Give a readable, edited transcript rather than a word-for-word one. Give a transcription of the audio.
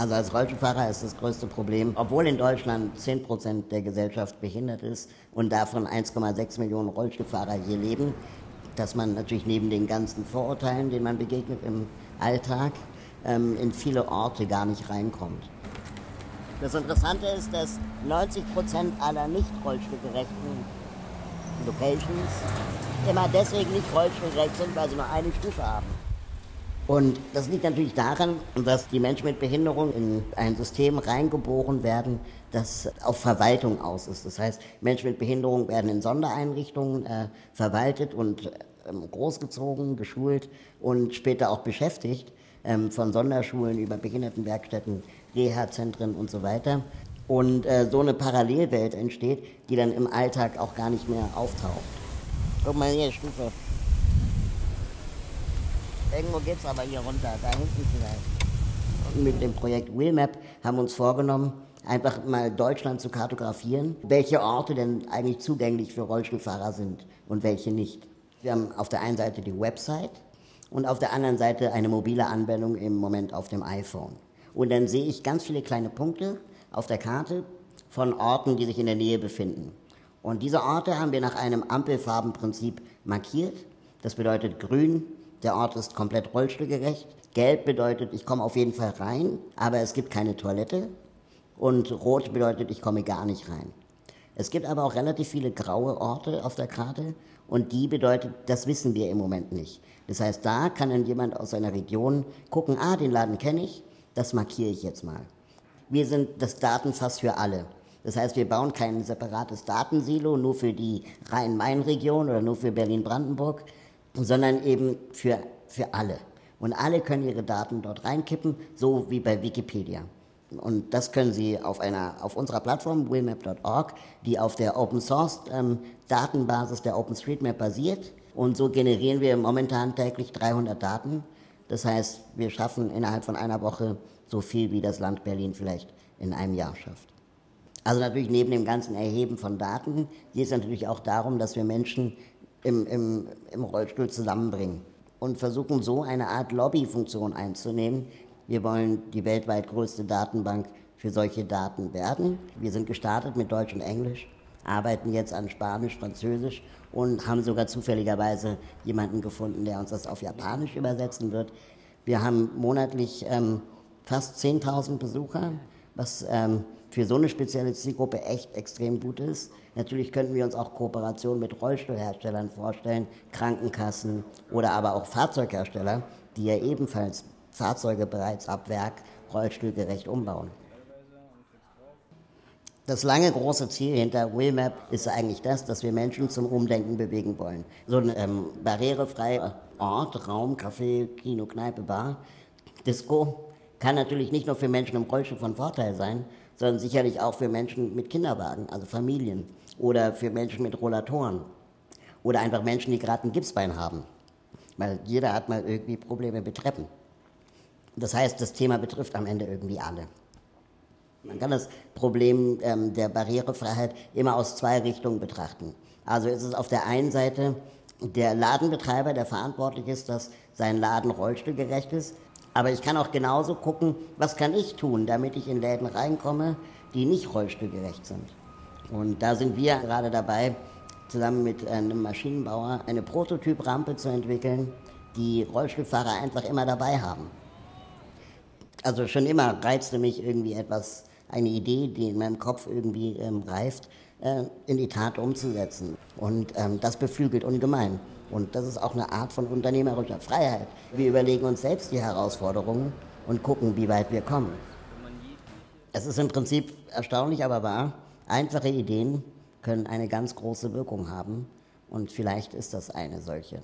Also als Rollstuhlfahrer ist das größte Problem, obwohl in Deutschland 10% der Gesellschaft behindert ist und davon 1,6 Millionen Rollstuhlfahrer hier leben, dass man natürlich neben den ganzen Vorurteilen, denen man begegnet im Alltag, in viele Orte gar nicht reinkommt. Das Interessante ist, dass 90% aller nicht rollstuhlgerechten Locations immer deswegen nicht rollstuhlgerecht sind, weil sie nur eine Stufe haben. Und das liegt natürlich daran, dass die Menschen mit Behinderung in ein System reingeboren werden, das auf Verwaltung aus ist. Das heißt, Menschen mit Behinderung werden in Sondereinrichtungen verwaltet und großgezogen, geschult und später auch beschäftigt, von Sonderschulen über Behindertenwerkstätten, Reha-Zentren und so weiter. Und so eine Parallelwelt entsteht, die dann im Alltag auch gar nicht mehr auftaucht. Guck mal hier, Stufe. Irgendwo geht's aber hier runter, da hinten vielleicht. Mit dem Projekt Wheelmap haben wir uns vorgenommen, einfach mal Deutschland zu kartografieren, welche Orte denn eigentlich zugänglich für Rollstuhlfahrer sind und welche nicht. Wir haben auf der einen Seite die Website und auf der anderen Seite eine mobile Anwendung im Moment auf dem iPhone. Und dann sehe ich ganz viele kleine Punkte auf der Karte von Orten, die sich in der Nähe befinden. Und diese Orte haben wir nach einem Ampelfarbenprinzip markiert. Das bedeutet grün, der Ort ist komplett rollstuhlgerecht. Gelb bedeutet, ich komme auf jeden Fall rein, aber es gibt keine Toilette. Und rot bedeutet, ich komme gar nicht rein. Es gibt aber auch relativ viele graue Orte auf der Karte und die bedeutet, das wissen wir im Moment nicht. Das heißt, da kann dann jemand aus einer Region gucken, den Laden kenne ich, das markiere ich jetzt mal. Wir sind das Datenfass für alle. Das heißt, wir bauen kein separates Datensilo nur für die Rhein-Main-Region oder nur für Berlin-Brandenburg, sondern eben für alle. Und alle können ihre Daten dort reinkippen, so wie bei Wikipedia. Und das können Sie auf unserer Plattform wheelmap.org, die auf der Open Source Datenbasis der OpenStreetMap basiert. Und so generieren wir momentan täglich 300 Daten. Das heißt, wir schaffen innerhalb von einer Woche so viel, wie das Land Berlin vielleicht in einem Jahr schafft. Also natürlich neben dem ganzen Erheben von Daten geht es natürlich auch darum, dass wir Menschen im Rollstuhl zusammenbringen und versuchen so eine Art Lobbyfunktion einzunehmen. Wir wollen die weltweit größte Datenbank für solche Daten werden. Wir sind gestartet mit Deutsch und Englisch, arbeiten jetzt an Spanisch, Französisch und haben sogar zufälligerweise jemanden gefunden, der uns das auf Japanisch übersetzen wird. Wir haben monatlich fast 10.000 Besucher, was für so eine spezielle Zielgruppe echt extrem gut ist. Natürlich könnten wir uns auch Kooperationen mit Rollstuhlherstellern vorstellen, Krankenkassen oder aber auch Fahrzeughersteller, die ja ebenfalls Fahrzeuge bereits ab Werk rollstuhlgerecht umbauen. Das lange große Ziel hinter Wheelmap ist eigentlich das, dass wir Menschen zum Umdenken bewegen wollen. So ein barrierefreier Ort, Raum, Café, Kino, Kneipe, Bar, Disco kann natürlich nicht nur für Menschen im Rollstuhl von Vorteil sein, sondern sicherlich auch für Menschen mit Kinderwagen, also Familien, oder für Menschen mit Rollatoren oder einfach Menschen, die gerade ein Gipsbein haben, weil jeder hat mal irgendwie Probleme mit Treppen. Das heißt, das Thema betrifft am Ende irgendwie alle. Man kann das Problem der Barrierefreiheit immer aus zwei Richtungen betrachten. Also ist es auf der einen Seite der Ladenbetreiber, der verantwortlich ist, dass sein Laden rollstuhlgerecht ist. Aber ich kann auch genauso gucken, was kann ich tun, damit ich in Läden reinkomme, die nicht rollstuhlgerecht sind. Und da sind wir gerade dabei, zusammen mit einem Maschinenbauer eine Prototyprampe zu entwickeln, die Rollstuhlfahrer einfach immer dabei haben. Also schon immer reizte mich irgendwie eine Idee, die in meinem Kopf irgendwie reift, in die Tat umzusetzen. Und das beflügelt ungemein. Und das ist auch eine Art von unternehmerischer Freiheit. Wir überlegen uns selbst die Herausforderungen und gucken, wie weit wir kommen. Es ist im Prinzip erstaunlich, aber wahr. Einfache Ideen können eine ganz große Wirkung haben. Und vielleicht ist das eine solche.